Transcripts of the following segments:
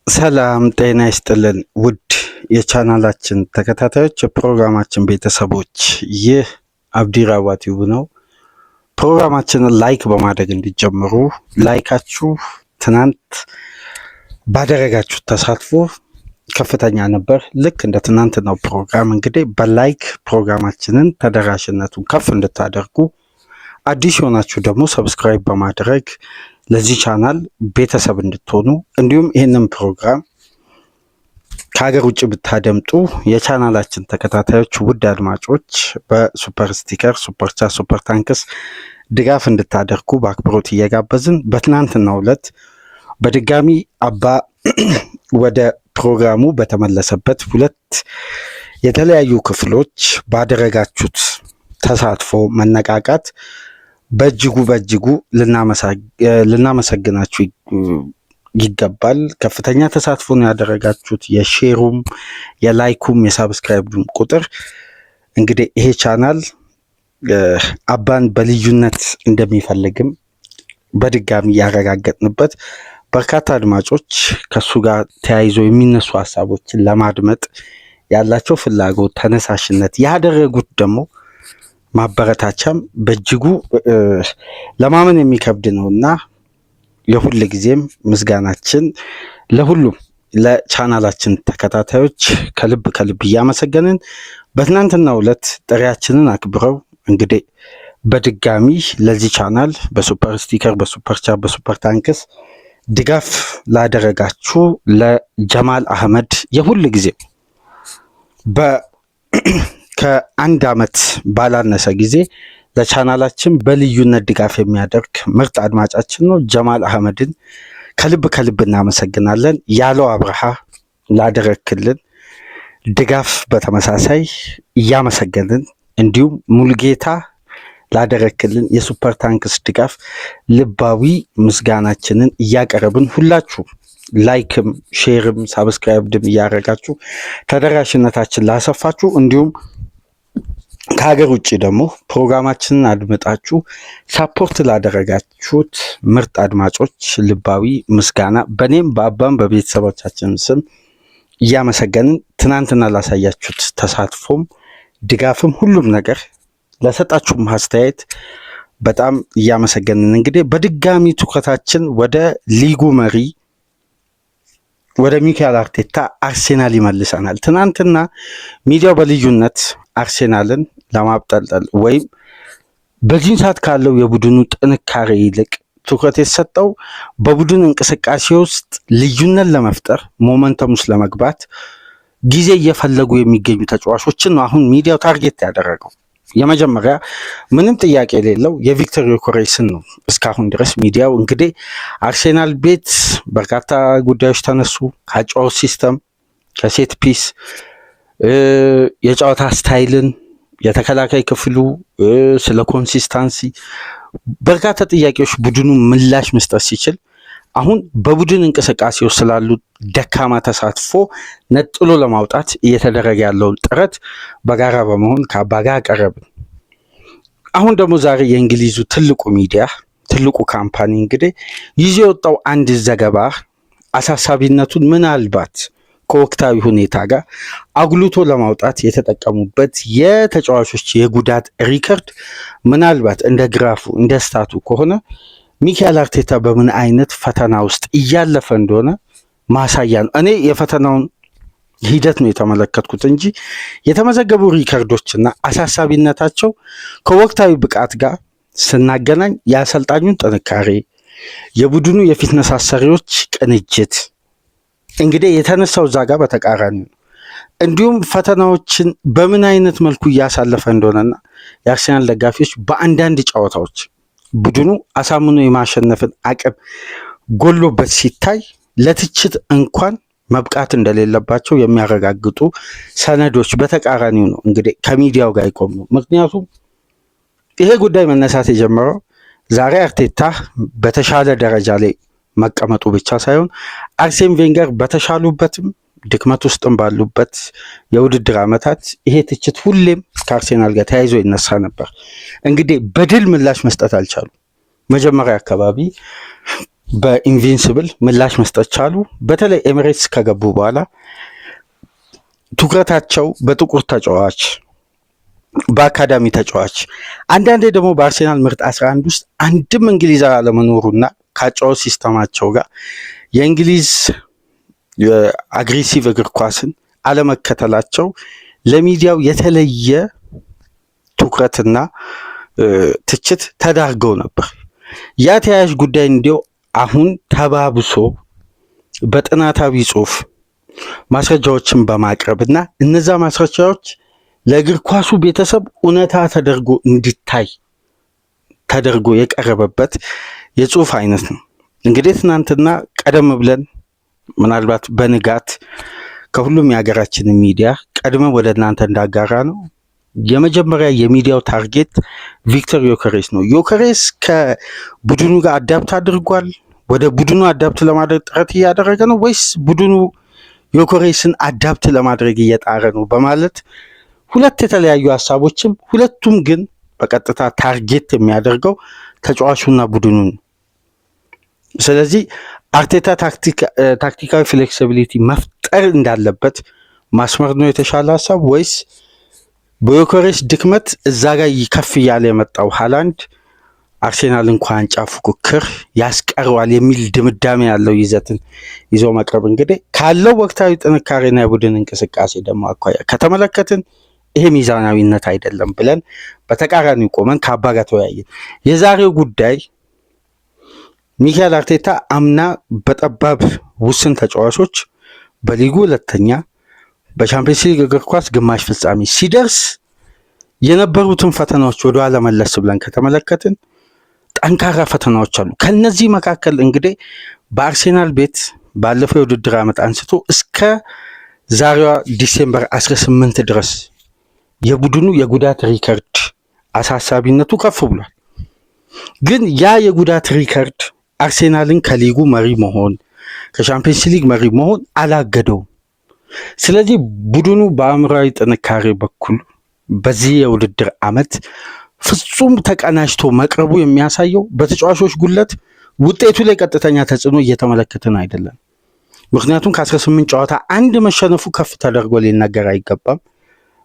ሰላም ጤና ይስጥልን ውድ የቻናላችን ተከታታዮች የፕሮግራማችን ቤተሰቦች፣ ይህ አብዲራዋ ቲዩብ ነው። ፕሮግራማችንን ላይክ በማድረግ እንዲጀምሩ። ላይካችሁ ትናንት ባደረጋችሁ ተሳትፎ ከፍተኛ ነበር። ልክ እንደ ትናንትናው ፕሮግራም እንግዲህ በላይክ ፕሮግራማችንን ተደራሽነቱን ከፍ እንድታደርጉ፣ አዲስ የሆናችሁ ደግሞ ሰብስክራይብ በማድረግ ለዚህ ቻናል ቤተሰብ እንድትሆኑ፣ እንዲሁም ይህንን ፕሮግራም ከሀገር ውጭ ብታደምጡ የቻናላችን ተከታታዮች ውድ አድማጮች በሱፐር ስቲከር፣ ሱፐር ቻት፣ ሱፐር ታንክስ ድጋፍ እንድታደርጉ በአክብሮት እየጋበዝን በትናንትናው ዕለት በድጋሚ አባ ወደ ፕሮግራሙ በተመለሰበት ሁለት የተለያዩ ክፍሎች ባደረጋችሁት ተሳትፎ መነቃቃት በእጅጉ ልናመሰግናችሁ ይገባል። ከፍተኛ ተሳትፎን ያደረጋችሁት የሼሩም የላይኩም የሳብስክራይቡም ቁጥር እንግዲህ ይሄ ቻናል አባን በልዩነት እንደሚፈልግም በድጋሚ ያረጋገጥንበት፣ በርካታ አድማጮች ከሱ ጋር ተያይዞ የሚነሱ ሀሳቦችን ለማድመጥ ያላቸው ፍላጎት፣ ተነሳሽነት ያደረጉት ደግሞ ማበረታቻም በእጅጉ ለማመን የሚከብድ ነውና የሁል ጊዜም ምስጋናችን ለሁሉም ለቻናላችን ተከታታዮች ከልብ እያመሰገንን በትናንትናው ዕለት ጥሪያችንን አክብረው እንግዲህ በድጋሚ ለዚህ ቻናል በሱፐር ስቲከር፣ በሱፐር ቻት፣ በሱፐር ታንክስ ድጋፍ ላደረጋችሁ ለጀማል አህመድ የሁል ጊዜ ከአንድ ዓመት ባላነሰ ጊዜ ለቻናላችን በልዩነት ድጋፍ የሚያደርግ ምርጥ አድማጫችን ነው። ጀማል አህመድን ከልብ እናመሰግናለን። ያለው አብርሃ ላደረክልን ድጋፍ በተመሳሳይ እያመሰገንን፣ እንዲሁም ሙልጌታ ላደረክልን የሱፐር ታንክስ ድጋፍ ልባዊ ምስጋናችንን እያቀረብን ሁላችሁ ላይክም ሼርም ሳብስክራይብም እያደረጋችሁ ተደራሽነታችን ላሰፋችሁ፣ እንዲሁም ከሀገር ውጭ ደግሞ ፕሮግራማችንን አድምጣችሁ ሳፖርት ላደረጋችሁት ምርጥ አድማጮች ልባዊ ምስጋና በእኔም በአባም በቤተሰቦቻችን ስም እያመሰገንን፣ ትናንትና ላሳያችሁት ተሳትፎም ድጋፍም ሁሉም ነገር ለሰጣችሁም አስተያየት በጣም እያመሰገንን እንግዲህ በድጋሚ ትኩረታችን ወደ ሊጉ መሪ ወደ ሚካኤል አርቴታ አርሴናል ይመልሰናል። ትናንትና ሚዲያው በልዩነት አርሴናልን ለማብጠልጠል ወይም በዚህን ሰዓት ካለው የቡድኑ ጥንካሬ ይልቅ ትኩረት የተሰጠው በቡድን እንቅስቃሴ ውስጥ ልዩነት ለመፍጠር ሞመንተም ውስጥ ለመግባት ጊዜ እየፈለጉ የሚገኙ ተጫዋቾችን ነው አሁን ሚዲያው ታርጌት ያደረገው። የመጀመሪያ ምንም ጥያቄ የሌለው የቪክተር ዮኬሬስን ነው። እስካሁን ድረስ ሚዲያው እንግዲህ አርሴናል ቤት በርካታ ጉዳዮች ተነሱ። ከጨዋታ ሲስተም፣ ከሴት ፒስ፣ የጨዋታ ስታይልን፣ የተከላካይ ክፍሉ፣ ስለ ኮንሲስታንሲ በርካታ ጥያቄዎች ቡድኑ ምላሽ መስጠት ሲችል፣ አሁን በቡድን እንቅስቃሴ ውስጥ ስላሉ ደካማ ተሳትፎ ነጥሎ ለማውጣት እየተደረገ ያለውን ጥረት በጋራ በመሆን ከአባ ጋር አቀረብን። አሁን ደግሞ ዛሬ የእንግሊዙ ትልቁ ሚዲያ ትልቁ ካምፓኒ እንግዲህ ይዞ የወጣው አንድ ዘገባ አሳሳቢነቱን ምናልባት ከወቅታዊ ሁኔታ ጋር አጉልቶ ለማውጣት የተጠቀሙበት የተጫዋቾች የጉዳት ሪከርድ ምናልባት እንደ ግራፉ እንደ ስታቱ ከሆነ ሚካኤል አርቴታ በምን አይነት ፈተና ውስጥ እያለፈ እንደሆነ ማሳያ ነው። እኔ የፈተናውን ሂደት ነው የተመለከትኩት እንጂ የተመዘገቡ ሪከርዶችና አሳሳቢነታቸው ከወቅታዊ ብቃት ጋር ስናገናኝ የአሰልጣኙን ጥንካሬ፣ የቡድኑ የፊትነስ አሰሪዎች ቅንጅት እንግዲህ የተነሳው እዛ ጋር በተቃራኒ ነው። እንዲሁም ፈተናዎችን በምን አይነት መልኩ እያሳለፈ እንደሆነና የአርሴናል ደጋፊዎች በአንዳንድ ጨዋታዎች ቡድኑ አሳምኖ የማሸነፍን አቅም ጎሎበት ሲታይ ለትችት እንኳን መብቃት እንደሌለባቸው የሚያረጋግጡ ሰነዶች በተቃራኒው ነው እንግዲህ ከሚዲያው ጋር ይቆም ነው። ምክንያቱም ይሄ ጉዳይ መነሳት የጀመረው ዛሬ አርቴታ በተሻለ ደረጃ ላይ መቀመጡ ብቻ ሳይሆን አርሴን ቬንገር በተሻሉበትም ድክመት ውስጥም ባሉበት የውድድር ዓመታት ይሄ ትችት ሁሌም ከአርሴናል ጋር ተያይዞ ይነሳ ነበር። እንግዲህ በድል ምላሽ መስጠት አልቻሉ። መጀመሪያ አካባቢ በኢንቪንሲብል ምላሽ መስጠት ቻሉ። በተለይ ኤሚሬትስ ከገቡ በኋላ ትኩረታቸው በጥቁር ተጫዋች፣ በአካዳሚ ተጫዋች፣ አንዳንዴ ደግሞ በአርሴናል ምርጥ 11 ውስጥ አንድም እንግሊዛዊ አለመኖሩና ከአጨዋወት ሲስተማቸው ጋር የእንግሊዝ አግሬሲቭ እግር ኳስን አለመከተላቸው ለሚዲያው የተለየ ትኩረትና ትችት ተዳርገው ነበር። ያ ተያያዥ ጉዳይ እንዲያው አሁን ተባብሶ በጥናታዊ ጽሑፍ ማስረጃዎችን በማቅረብ እና እነዛ ማስረጃዎች ለእግር ኳሱ ቤተሰብ እውነታ ተደርጎ እንዲታይ ተደርጎ የቀረበበት የጽሑፍ አይነት ነው። እንግዲህ ትናንትና ቀደም ብለን ምናልባት በንጋት ከሁሉም የሀገራችን ሚዲያ ቀድመን ወደ እናንተ እንዳጋራ ነው የመጀመሪያ የሚዲያው ታርጌት ቪክተር ዮከሬስ ነው። ዮከሬስ ከቡድኑ ጋር አዳፕት አድርጓል? ወደ ቡድኑ አዳፕት ለማድረግ ጥረት እያደረገ ነው ወይስ ቡድኑ ዮከሬስን አዳፕት ለማድረግ እየጣረ ነው በማለት ሁለት የተለያዩ ሀሳቦችም፣ ሁለቱም ግን በቀጥታ ታርጌት የሚያደርገው ተጫዋቹና ቡድኑን። ስለዚህ አርቴታ ታክቲካዊ ፍሌክሲቢሊቲ መፍጠር እንዳለበት ማስመር ነው የተሻለ ሀሳብ ወይስ በዮከሬስ ድክመት እዛ ጋር ከፍ እያለ የመጣው ሃላንድ አርሴናል እንኳን ዋንጫ ፉክክር ያስቀረዋል የሚል ድምዳሜ ያለው ይዘትን ይዞ መቅረብ እንግዲህ ካለው ወቅታዊ ጥንካሬና የቡድን እንቅስቃሴ ደግሞ አኳያ ከተመለከትን ይሄ ሚዛናዊነት አይደለም ብለን በተቃራኒው ቆመን ከአባ ጋር ተወያየን። የዛሬው ጉዳይ ሚካኤል አርቴታ አምና በጠባብ ውስን ተጫዋቾች በሊጉ ሁለተኛ በቻምፒየንስ ሊግ እግር ኳስ ግማሽ ፍጻሜ ሲደርስ የነበሩትን ፈተናዎች ወደ ኋላ መለስ ብለን ከተመለከትን ጠንካራ ፈተናዎች አሉ። ከነዚህ መካከል እንግዲህ በአርሴናል ቤት ባለፈው የውድድር ዓመት አንስቶ እስከ ዛሬዋ ዲሴምበር 18 ድረስ የቡድኑ የጉዳት ሪከርድ አሳሳቢነቱ ከፍ ብሏል። ግን ያ የጉዳት ሪከርድ አርሴናልን ከሊጉ መሪ መሆን ከቻምፒየንስ ሊግ መሪ መሆን አላገደውም። ስለዚህ ቡድኑ በአእምሯዊ ጥንካሬ በኩል በዚህ የውድድር ዓመት ፍጹም ተቀናጅቶ መቅረቡ የሚያሳየው በተጫዋቾች ጉለት ውጤቱ ላይ ቀጥተኛ ተጽዕኖ እየተመለከትን አይደለም። ምክንያቱም ከ18 ጨዋታ አንድ መሸነፉ ከፍ ተደርጎ ሊነገር አይገባም።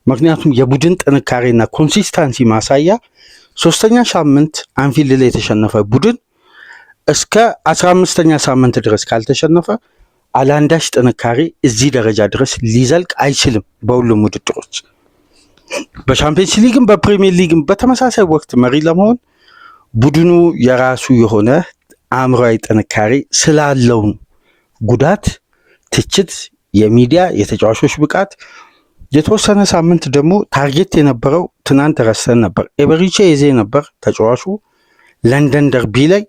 ምክንያቱም የቡድን ጥንካሬና ኮንሲስታንሲ ማሳያ 3ኛ ሳምንት አንፊልድ ላይ የተሸነፈ ቡድን እስከ 15ኛ ሳምንት ድረስ ካልተሸነፈ አላንዳች ጥንካሬ እዚህ ደረጃ ድረስ ሊዘልቅ አይችልም። በሁሉም ውድድሮች በቻምፒየንስ ሊግም በፕሪሚየር ሊግም በተመሳሳይ ወቅት መሪ ለመሆን ቡድኑ የራሱ የሆነ አእምሯዊ ጥንካሬ ስላለው ጉዳት፣ ትችት፣ የሚዲያ የተጫዋቾች ብቃት የተወሰነ ሳምንት ደግሞ ታርጌት የነበረው ትናንት ረስተን ነበር። ኤበሪቼ ይዜ ነበር ተጫዋቹ ለንደን ደርቢ ላይ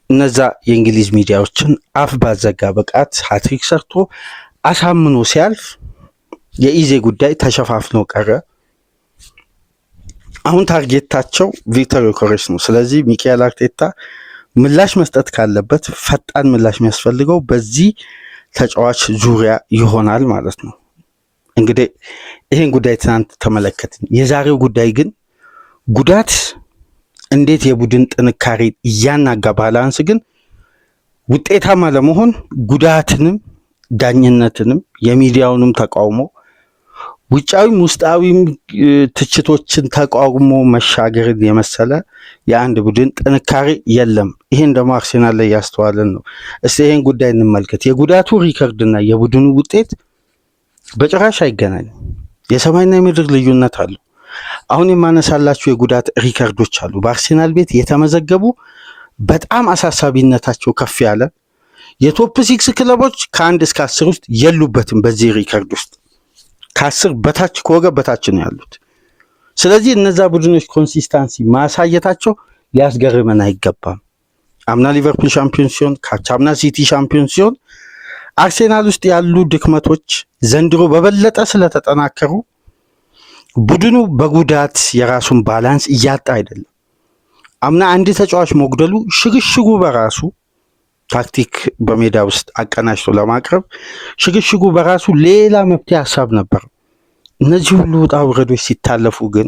እነዛ የእንግሊዝ ሚዲያዎችን አፍ ባዘጋ ብቃት ሃትሪክ ሰርቶ አሳምኖ ሲያልፍ የኢዜ ጉዳይ ተሸፋፍኖ ቀረ። አሁን ታርጌታቸው ቪክተር ዮከሬስ ነው። ስለዚህ ሚካኤል አርቴታ ምላሽ መስጠት ካለበት ፈጣን ምላሽ የሚያስፈልገው በዚህ ተጫዋች ዙሪያ ይሆናል ማለት ነው። እንግዲህ ይሄን ጉዳይ ትናንት ተመለከትን። የዛሬው ጉዳይ ግን ጉዳት እንዴት የቡድን ጥንካሬ እያናጋ ባላንስ ግን ውጤታማ ለመሆን ጉዳትንም ዳኝነትንም የሚዲያውንም ተቃውሞ ውጫዊም ውስጣዊም ትችቶችን ተቃውሞ መሻገርን የመሰለ የአንድ ቡድን ጥንካሬ የለም። ይሄን ደግሞ አርሴናል ላይ ያስተዋልን ነው። እስቲ ይሄን ጉዳይ እንመልከት። የጉዳቱ ሪከርድና የቡድኑ ውጤት በጭራሽ አይገናኝም። የሰማይና የምድር ልዩነት አለው። አሁን የማነሳላችሁ የጉዳት ሪከርዶች አሉ በአርሴናል ቤት የተመዘገቡ በጣም አሳሳቢነታቸው ከፍ ያለ የቶፕ 6 ክለቦች ከ1 እስከ 10 ውስጥ የሉበትም። በዚህ ሪከርድ ውስጥ ከ10 በታች ከወገብ በታች ነው ያሉት። ስለዚህ እነዛ ቡድኖች ኮንሲስታንሲ ማሳየታቸው ሊያስገርመን አይገባም። አምና ሊቨርፑል ሻምፒዮን ሲሆን፣ ካቻምና ሲቲ ሻምፒዮን ሲሆን አርሴናል ውስጥ ያሉ ድክመቶች ዘንድሮ በበለጠ ስለተጠናከሩ ቡድኑ በጉዳት የራሱን ባላንስ እያጣ አይደለም። አምና አንድ ተጫዋች መጉደሉ ሽግሽጉ በራሱ ታክቲክ በሜዳ ውስጥ አቀናጅቶ ለማቅረብ ሽግሽጉ በራሱ ሌላ መፍትሄ ሀሳብ ነበር። እነዚህ ሁሉ ውጣ ውረዶች ሲታለፉ ግን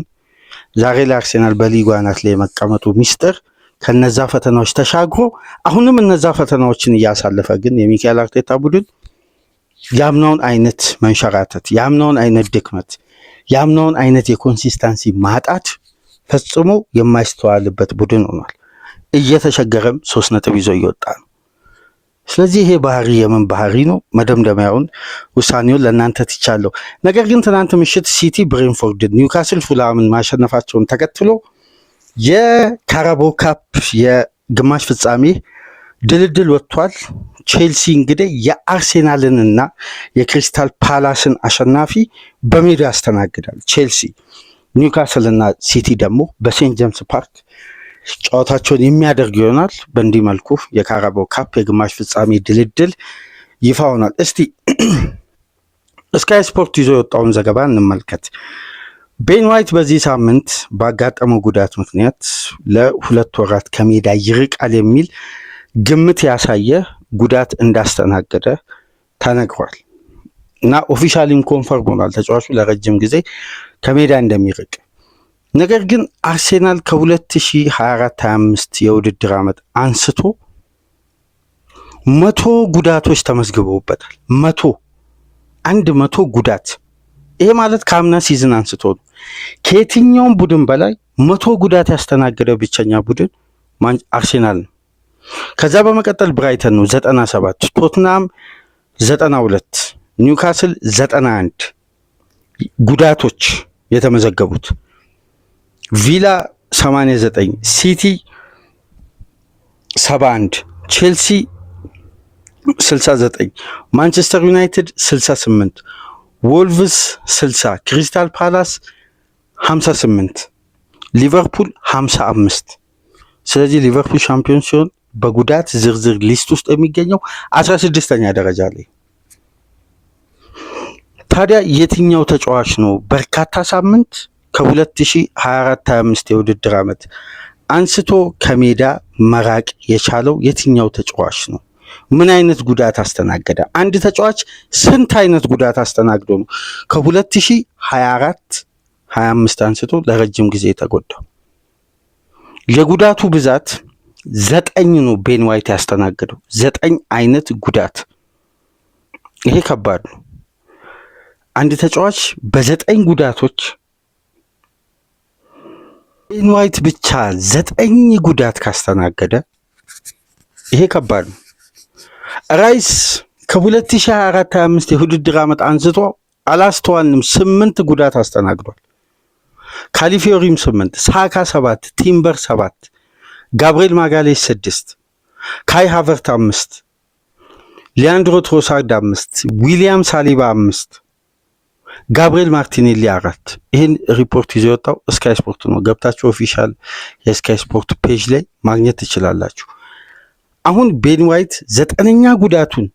ዛሬ ላይ አርሴናል በሊጉ አናት ላይ የመቀመጡ ሚስጥር ከነዛ ፈተናዎች ተሻግሮ አሁንም እነዛ ፈተናዎችን እያሳለፈ ግን የሚካኤል አርቴታ ቡድን ያምናውን አይነት መንሸራተት፣ ያምናውን አይነት ድክመት፣ ያምናውን አይነት የኮንሲስታንሲ ማጣት ፈጽሞ የማይስተዋልበት ቡድን ሆኗል። እየተቸገረም 3 ነጥብ ይዞ እየወጣ ነው። ስለዚህ ይሄ ባህሪ የምን ባህሪ ነው? መደምደሚያውን ውሳኔውን ለእናንተ ትቻለሁ። ነገር ግን ትናንት ምሽት ሲቲ ብሬንፎርድን፣ ኒውካስል ፉልሃምን ማሸነፋቸውን ተከትሎ የካራቦ ካፕ የግማሽ ፍጻሜ ድልድል ወጥቷል። ቼልሲ እንግዲህ የአርሴናልንና የክሪስታል ፓላስን አሸናፊ በሜዳ ያስተናግዳል። ቼልሲ፣ ኒውካስልና ሲቲ ደግሞ በሴንት ጄምስ ፓርክ ጨዋታቸውን የሚያደርግ ይሆናል። በእንዲህ መልኩ የካራቦ ካፕ የግማሽ ፍጻሜ ድልድል ይፋ ሆኗል። እስቲ ስካይ ስፖርት ይዞ የወጣውን ዘገባ እንመልከት። ቤን ዋይት በዚህ ሳምንት ባጋጠመው ጉዳት ምክንያት ለ2 ወራት ከሜዳ ይርቃል የሚል ግምት ያሳየ ጉዳት እንዳስተናገደ ተነግሯል እና ኦፊሻሊም ኮንፈርም ሆኗል ተጫዋቹ ለረጅም ጊዜ ከሜዳ እንደሚርቅ። ነገር ግን አርሴናል ከ2024-25 የውድድር ዓመት አንስቶ 100 ጉዳቶች ተመዝግበውበታል። 100 ጉዳት። ይሄ ማለት ከአምና ሲዝን አንስቶ ነው። ከየትኛውም ቡድን በላይ 100 ጉዳት ያስተናገደ ብቸኛ ቡድን አርሴናል ነው። ከዛ በመቀጠል ብራይተን ነው 97፣ ቶትናም 92፣ ኒውካስል 91 ጉዳቶች የተመዘገቡት፣ ቪላ 89፣ ሲቲ 71፣ ቼልሲ 69፣ ማንቸስተር ዩናይትድ 68፣ ወልቭስ 60፣ ክሪስታል ፓላስ 58፣ ሊቨርፑል 55። ስለዚህ ሊቨርፑል ሻምፒዮን ሲሆን በጉዳት ዝርዝር ሊስት ውስጥ የሚገኘው 16ኛ ደረጃ ላይ። ታዲያ የትኛው ተጫዋች ነው በርካታ ሳምንት ከ2024-25 የውድድር ዓመት አንስቶ ከሜዳ መራቅ የቻለው? የትኛው ተጫዋች ነው? ምን አይነት ጉዳት አስተናገደ? አንድ ተጫዋች ስንት አይነት ጉዳት አስተናግዶ ነው ከ2024-25 አንስቶ ለረጅም ጊዜ የተጎዳው? የጉዳቱ ብዛት 9 ነው። ቤን ዋይት ያስተናገደው 9 አይነት ጉዳት። ይሄ ከባድ ነው። አንድ ተጫዋች በ9 ጉዳቶች፣ ቤን ዋይት ብቻ 9 ጉዳት ካስተናገደ ይሄ ከባድ ነው። ራይስ ከ2024-25 የውድድር ዓመት አንስቶ አላስተዋልንም 8 ጉዳት አስተናግዷል። ካሊፊዮሪም 8፣ ሳካ 7፣ ቲምበር 7፣ ጋብሪኤል ማጋሌስ 6፣ ካይ ሃቨርት 5፣ ሊያንድሮ ትሮሳርድ 5፣ ዊሊያም ሳሊባ 5፣ ጋብሪኤል ማርቲኔሊ 4። ይህን ሪፖርት ይዞ የወጣው ስካይ ስፖርት ነው። ገብታችሁ ኦፊሻል የስካይ ስፖርት ፔጅ ላይ ማግኘት ትችላላችሁ። አሁን ቤን ዋይት 9ኛ ጉዳቱን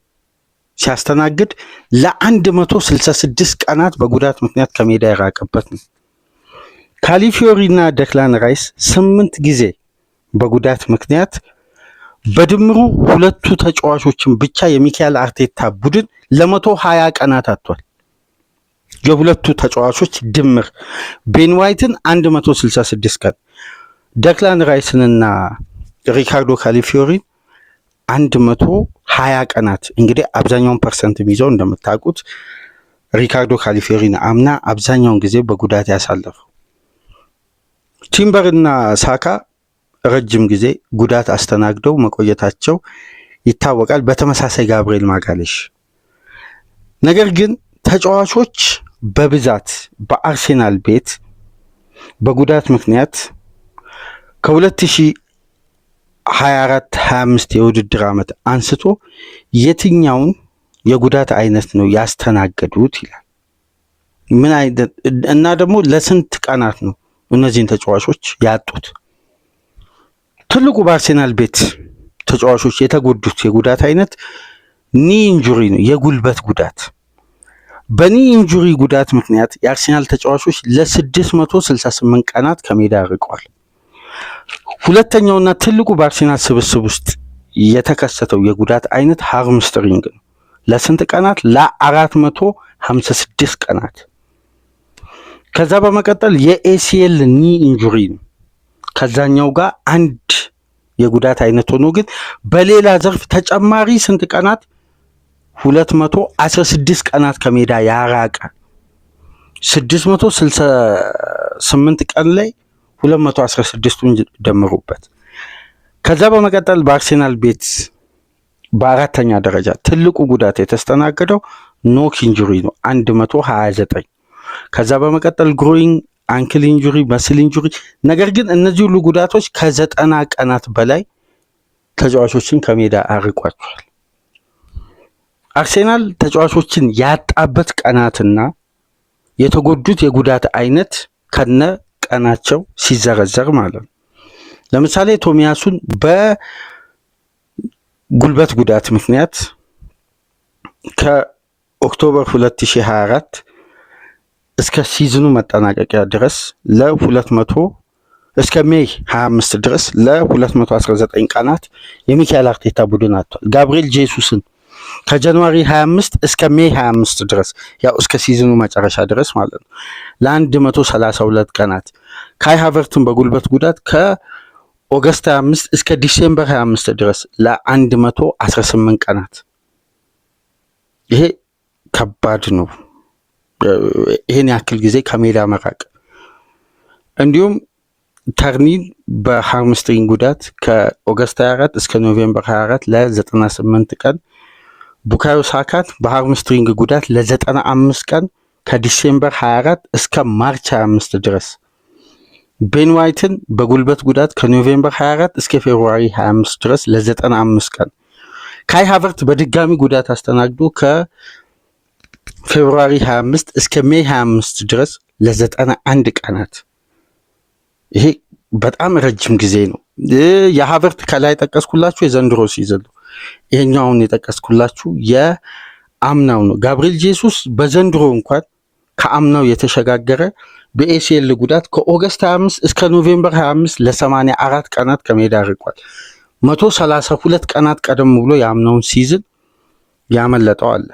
ሲያስተናግድ ለ166 ቀናት በጉዳት ምክንያት ከሜዳ የራቀበት ነው። ካሊፊዮሪ እና ደክላን ራይስ 8 ጊዜ በጉዳት ምክንያት በድምሩ 2 ተጫዋቾችን ብቻ የሚካኤል አርቴታ ቡድን ለ120 ቀናት አጥቷል። የሁለቱ ተጫዋቾች ድምር ቤን ዋይትን 166 ቀን፣ ደክላን ራይስንና ሪካርዶ ካሊፊዮሪን 120 ቀናት። እንግዲህ አብዛኛውን ፐርሰንት የሚይዘው እንደምታውቁት ሪካርዶ ካሊፊዮሪን አምና አብዛኛውን ጊዜ በጉዳት ያሳለፈው። ቲምበር እና ሳካ ረጅም ጊዜ ጉዳት አስተናግደው መቆየታቸው ይታወቃል። በተመሳሳይ ጋብሪኤል ማጋሌሽ። ነገር ግን ተጫዋቾች በብዛት በአርሴናል ቤት በጉዳት ምክንያት ከ2024-25 የውድድር ዓመት አንስቶ የትኛውን የጉዳት አይነት ነው ያስተናገዱት ይላል። ምን አይነት እና ደግሞ ለስንት ቀናት ነው እነዚህን ተጫዋቾች ያጡት? ትልቁ በአርሴናል ቤት ተጫዋቾች የተጎዱት የጉዳት አይነት ኒ ኢንጁሪ ነው፣ የጉልበት ጉዳት። በኒ ኢንጁሪ ጉዳት ምክንያት የአርሴናል ተጫዋቾች ለ668 ቀናት ከሜዳ ርቀዋል። ሁለተኛውና ትልቁ በአርሴናል ስብስብ ውስጥ የተከሰተው የጉዳት አይነት ሃርምስትሪንግ ነው። ለስንት ቀናት? ለ456 ቀናት። ከዛ በመቀጠል የኤሲኤል ኒ ኢንጁሪ ነው። ከዛኛው ጋር አንድ የጉዳት አይነት ሆኖ ግን በሌላ ዘርፍ ተጨማሪ ስንት ቀናት 216 ቀናት ከሜዳ ያራቀ 668 ቀን ላይ 216ቱን ደምሩበት። ከዛ በመቀጠል በአርሴናል ቤት በአራተኛ ደረጃ ትልቁ ጉዳት የተስተናገደው ኖክ ኢንጁሪ ነው 129። ከዛ በመቀጠል ግሮይንግ አንክል ኢንጁሪ፣ መስል ኢንጁሪ። ነገር ግን እነዚህ ሁሉ ጉዳቶች ከ90 ቀናት በላይ ተጫዋቾችን ከሜዳ አርቋቸዋል። አርሴናል ተጫዋቾችን ያጣበት ቀናትና የተጎዱት የጉዳት አይነት ከነ ቀናቸው ሲዘረዘር ማለት ነው። ለምሳሌ ቶሚያሱን በጉልበት ጉዳት ምክንያት ከኦክቶበር 2024 እስከ ሲዝኑ መጠናቀቂያ ድረስ እስከ ሜይ 25 ድረስ ለ219 ቀናት የሚካኤል አርቴታ ቡድን አጥቷል። ጋብሪኤል ጄሱስን ከጃንዋሪ 25 እስከ ሜይ 25 ድረስ ያው እስከ ሲዝኑ መጨረሻ ድረስ ማለት ነው ለ132 ቀናት። ካይ ሃቨርትን በጉልበት ጉዳት ከኦገስት 25 እስከ ዲሴምበር 25 ድረስ ለ118 ቀናት። ይሄ ከባድ ነው። ይሄን ያክል ጊዜ ከሜዳ መራቅ። እንዲሁም ተርኒን በሃርምስትሪንግ ጉዳት ከኦገስት 24 እስከ ኖቬምበር 24 ለ98 ቀን። ቡካዮ ሳካን በሃርምስትሪንግ ጉዳት ለ95 ቀን ከዲሴምበር 24 እስከ ማርች 25 ድረስ። ቤን ዋይትን በጉልበት ጉዳት ከኖቬምበር 24 እስከ ፌብሩዋሪ 25 ድረስ ለ95 ቀን። ካይ ሃቨርት በድጋሚ ጉዳት አስተናግዶ ከፌብሩዋሪ 25 እስከ ሜይ 25 ድረስ ለ91 ቀናት። ይሄ በጣም ረጅም ጊዜ ነው። የሃቨርት ከላይ ጠቀስኩላችሁ የዘንድሮ ሲዝን ነው። ይሄኛውን የጠቀስኩላችሁ የአምናው ነው። ጋብሪኤል ጄሱስ በዘንድሮ እንኳን ከአምናው የተሸጋገረ በኤሲኤል ጉዳት ከኦገስት 25 እስከ ኖቬምበር 25 ለ84 ቀናት ከሜዳ ርቋል። 132 ቀናት ቀደም ብሎ የአምናውን ሲዝን ያመለጠው አለ።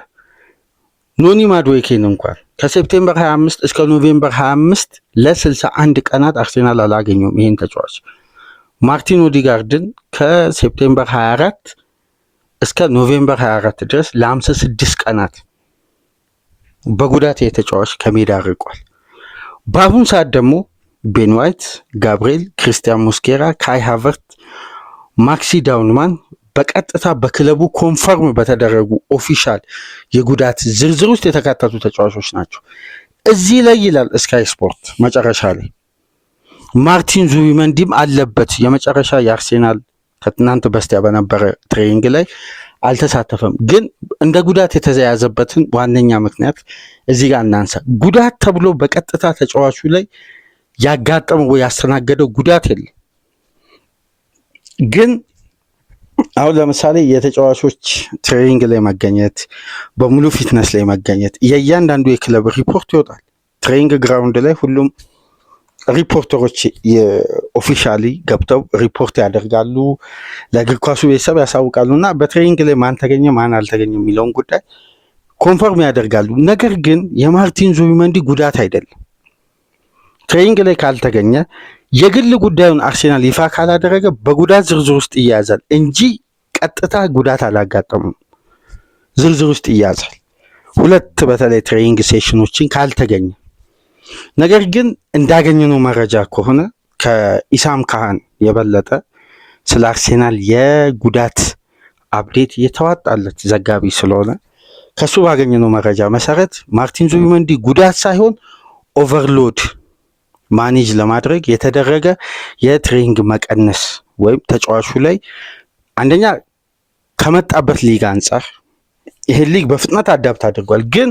ኖኒ ማድዌኬን እንኳን ከሴፕቴምበር 25 እስከ ኖቬምበር 25 ለ61 ቀናት አርሴናል አላገኘውም ይሄን ተጫዋች። ማርቲን ኦዲጋርድን ከሴፕቴምበር 24 እስከ ኖቬምበር 24 ድረስ ለ56 ቀናት በጉዳት የተጫዋች ከሜዳ ርቋል። በአሁን ሰዓት ደግሞ ቤን ዋይት፣ ጋብሪኤል፣ ክሪስቲያን ሞስኬራ፣ ካይ ሃቨርት፣ ማክሲ ዳውንማን በቀጥታ በክለቡ ኮንፈርም በተደረጉ ኦፊሻል የጉዳት ዝርዝር ውስጥ የተካተቱ ተጫዋቾች ናቸው። እዚህ ላይ ይላል ስካይ ስፖርት መጨረሻ ላይ ማርቲን ዙቢመንዲም አለበት። የመጨረሻ የአርሴናል ከትናንት በስቲያ በነበረ ትሬኒንግ ላይ አልተሳተፈም። ግን እንደ ጉዳት የተያዘበትን ዋነኛ ምክንያት እዚህ ጋር እናንሳ። ጉዳት ተብሎ በቀጥታ ተጫዋቹ ላይ ያጋጠመው ወይ ያስተናገደው ጉዳት የለም። ግን አሁን ለምሳሌ የተጫዋቾች ትሬኒንግ ላይ መገኘት፣ በሙሉ ፊትነስ ላይ መገኘት የእያንዳንዱ የክለብ ሪፖርት ይወጣል። ትሬኒንግ ግራውንድ ላይ ሁሉም ሪፖርተሮች ኦፊሻሊ ገብተው ሪፖርት ያደርጋሉ፣ ለእግር ኳሱ ቤተሰብ ያሳውቃሉ እና በትሬኒንግ ላይ ማን ተገኘ ማን አልተገኘ የሚለውን ጉዳይ ኮንፈርም ያደርጋሉ። ነገር ግን የማርቲን ዙቢመንዲ ጉዳት አይደለም። ትሬኒንግ ላይ ካልተገኘ የግል ጉዳዩን አርሴናል ይፋ ካላደረገ በጉዳት ዝርዝር ውስጥ ይያዛል እንጂ ቀጥታ ጉዳት አላጋጠሙም። ዝርዝር ውስጥ ይያዛል። ሁለት በተለይ ትሬኒንግ ሴሽኖችን ካልተገኘ። ነገር ግን እንዳገኘነው መረጃ ከሆነ ከኢሳም ካህን የበለጠ ስለ አርሴናል የጉዳት አፕዴት የተዋጣለት ዘጋቢ ስለሆነ ከሱ ባገኘነው መረጃ መሰረት ማርቲን ዙቢመንዲ ጉዳት ሳይሆን ኦቨርሎድ ማኔጅ ለማድረግ የተደረገ የትሬኒንግ መቀነስ ወይም ተጫዋቹ ላይ አንደኛ ከመጣበት ሊግ አንጻር ይሄን ሊግ በፍጥነት አዳፕት አድርጓል። ግን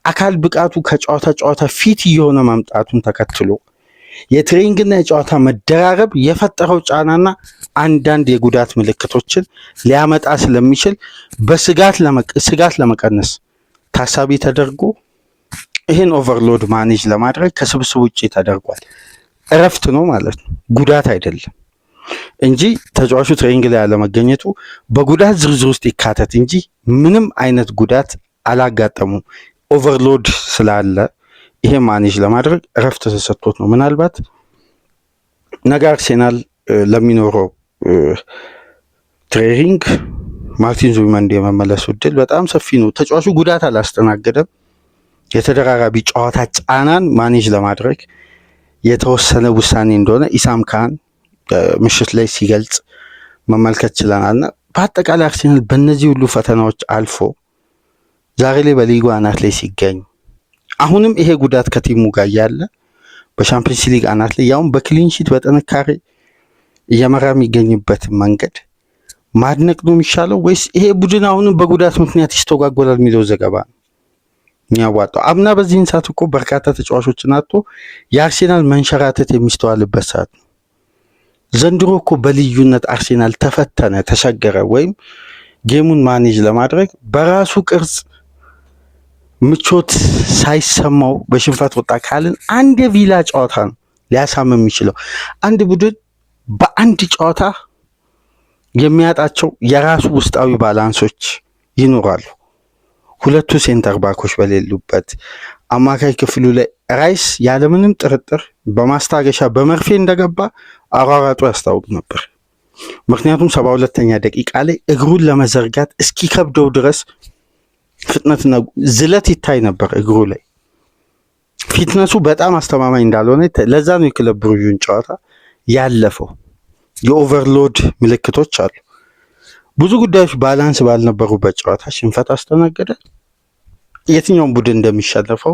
አካል ብቃቱ ከጨዋታ ፊት እየሆነ መምጣቱን ተከትሎ የትሬኒንግና የጨዋታ መደራረብ የፈጠረው ጫናና አንዳንድ የጉዳት ምልክቶችን ሊያመጣ ስለሚችል በስጋት ለመቀነስ ታሳቢ ተደርጎ ይህን ኦቨርሎድ ማኔጅ ለማድረግ ከስብስብ ውጭ ተደርጓል። እረፍት ነው ማለት ነው፣ ጉዳት አይደለም እንጂ ተጫዋቹ ትሬኒንግ ላይ ያለመገኘቱ በጉዳት ዝርዝር ውስጥ ይካተት እንጂ ምንም አይነት ጉዳት አላጋጠሙም። ኦቨርሎድ ስላለ ይሄ ማኔጅ ለማድረግ እረፍት ተሰጥቶት ነው። ምናልባት ነገ አርሴናል ለሚኖረው ትሬሪንግ ማርቲን ዙቢሜንዲ የመመለሱ እድል በጣም ሰፊ ነው። ተጫዋቹ ጉዳት አላስተናገደም። የተደራራቢ ጨዋታ ጫናን ማኔጅ ለማድረግ የተወሰነ ውሳኔ እንደሆነ ኢሳም ካን ምሽት ላይ ሲገልጽ መመልከት ችለናል። እና በአጠቃላይ አርሴናል በእነዚህ ሁሉ ፈተናዎች አልፎ ዛሬ ላይ በሊጉ አናት ላይ ሲገኝ አሁንም ይሄ ጉዳት ከቲሙ ጋር እያለ በሻምፒዮንስ ሊግ አናት ላይ ያውም በክሊንሺት በጥንካሬ እየመራ የሚገኝበትን መንገድ ማድነቅ ነው የሚሻለው ወይስ ይሄ ቡድን አሁንም በጉዳት ምክንያት ይስተጓጎላል የሚለው ዘገባ ነው የሚያዋጣው? አምና በዚህን ሰዓት እኮ በርካታ ተጫዋቾችን አጥቶ የአርሴናል መንሸራተት የሚስተዋልበት ሰዓት ነው። ዘንድሮ እኮ በልዩነት አርሴናል ተፈተነ፣ ተቸገረ፣ ወይም ጌሙን ማኔጅ ለማድረግ በራሱ ቅርጽ ምቾት ሳይሰማው በሽንፈት ወጣ ካልን አንድ የቪላ ጨዋታ ነው ሊያሳምም የሚችለው። አንድ ቡድን በአንድ ጨዋታ የሚያጣቸው የራሱ ውስጣዊ ባላንሶች ይኖራሉ። ሁለቱ ሴንተር ባኮች በሌሉበት አማካይ ክፍሉ ላይ ራይስ ያለምንም ጥርጥር በማስታገሻ በመርፌ እንደገባ አሯሯጡ ያስታውቅ ነበር። ምክንያቱም 72ኛ ደቂቃ ላይ እግሩን ለመዘርጋት እስኪከብደው ድረስ ፍጥነትና ዝለት ይታይ ነበር እግሩ ላይ። ፊትነሱ በጣም አስተማማኝ እንዳልሆነ ለዛ ነው የክለብ ብሩዥን ጨዋታ ያለፈው። የኦቨርሎድ ምልክቶች አሉ። ብዙ ጉዳዮች ባላንስ ባልነበሩበት ጨዋታ ሽንፈት አስተናገደ። የትኛውም ቡድን እንደሚሸነፈው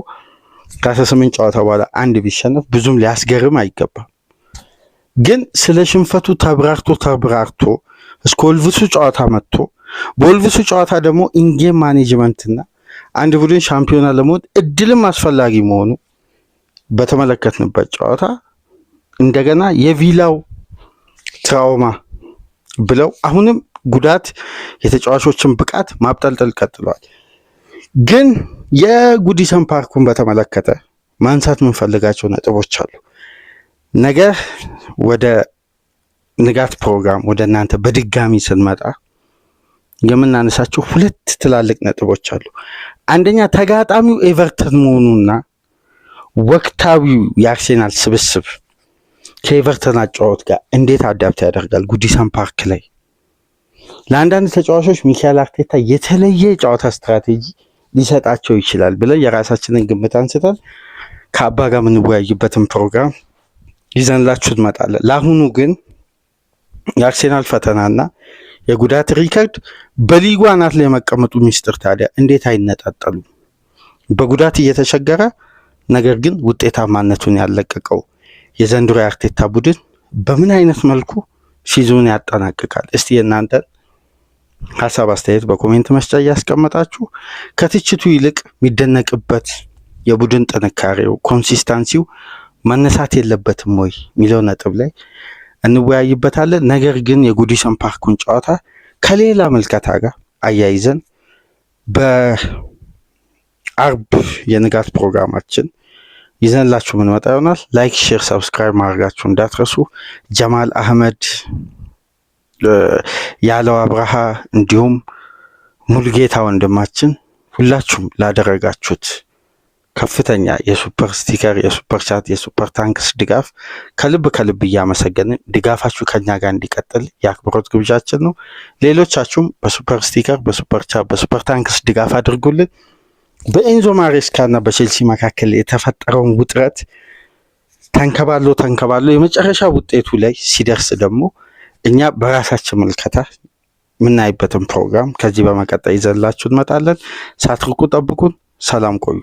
ከ18 ጨዋታ በኋላ አንድ ቢሸነፍ ብዙም ሊያስገርም አይገባም። ግን ስለ ሽንፈቱ ተብራርቶ እስከ ወልቭሱ ጨዋታ መጥቶ በወልቭሱ ጨዋታ ደግሞ ኢንጌም ማኔጅመንትና አንድ ቡድን ሻምፒዮና ለመሆን እድልም አስፈላጊ መሆኑ በተመለከትንበት ጨዋታ እንደገና የቪላው ትራውማ ብለው አሁንም ጉዳት የተጫዋቾችን ብቃት ማብጠልጠል ቀጥሏል። ግን የጉዲሰን ፓርኩን በተመለከተ ማንሳት የምንፈልጋቸው ነጥቦች አሉ። ነገ ወደ ንጋት ፕሮግራም ወደ እናንተ በድጋሚ ስንመጣ የምናነሳቸው ሁለት ትላልቅ ነጥቦች አሉ። አንደኛ ተጋጣሚው ኤቨርተን መሆኑና ወቅታዊው የአርሴናል ስብስብ ከኤቨርተን አጫወት ጋር እንዴት አዳፕት ያደርጋል ጉዲሰን ፓርክ ላይ። ለአንዳንድ ተጫዋቾች ሚካኤል አርቴታ የተለየ ጨዋታ ስትራቴጂ ሊሰጣቸው ይችላል ብለን የራሳችንን ግምት አንስተን ከአባ ጋር የምንወያይበትን ፕሮግራም ይዘንላችሁ እንመጣለን። ለአሁኑ ግን የአርሴናል ፈተናና የጉዳት ሪከርድ በሊጉ አናት ላይ የመቀመጡ ሚስጥር ታዲያ እንዴት አይነጣጠሉም? በጉዳት እየተቸገረ ነገር ግን ውጤታማነቱን ያለቀቀው የዘንድሮ የአርቴታ ቡድን በምን አይነት መልኩ ሲዞን ያጠናቅቃል? እስቲ የእናንተን ሀሳብ አስተያየት በኮሜንት መስጫ እያስቀመጣችሁ ከትችቱ ይልቅ የሚደነቅበት የቡድን ጥንካሬው ኮንሲስታንሲው መነሳት የለበትም ወይ የሚለው ነጥብ ላይ እንወያይበታለን። ነገር ግን የጉዲሰን ፓርኩን ጨዋታ ከሌላ መልከታ ጋር አያይዘን በአርብ የንጋት ፕሮግራማችን ይዘንላችሁ ምንመጣ ይሆናል። ላይክ፣ ሼር፣ ሰብስክራይብ ማድረጋችሁ እንዳትረሱ። ጀማል አህመድ፣ ያለው አብርሃ እንዲሁም ሙልጌታ ወንድማችን ሁላችሁም ላደረጋችሁት ከፍተኛ የሱፐር ስቲከር፣ የሱፐር ቻት፣ የሱፐር ታንክስ ድጋፍ ከልብ እያመሰገንን ድጋፋችሁ ከኛ ጋር እንዲቀጥል የአክብሮት ግብዣችን ነው። ሌሎቻችሁም በሱፐር ስቲከር፣ በሱፐር ቻት፣ በሱፐር ታንክስ ድጋፍ አድርጉልን። በኤንዞ ማሬስካ እና በቼልሲ መካከል የተፈጠረውን ውጥረት ተንከባሎ የመጨረሻ ውጤቱ ላይ ሲደርስ ደግሞ እኛ በራሳችን ምልከታ የምናይበትን ፕሮግራም ከዚህ በመቀጠል ይዘንላችሁ እንመጣለን። ሳትርቁ ጠብቁን። ሰላም ቆዩ።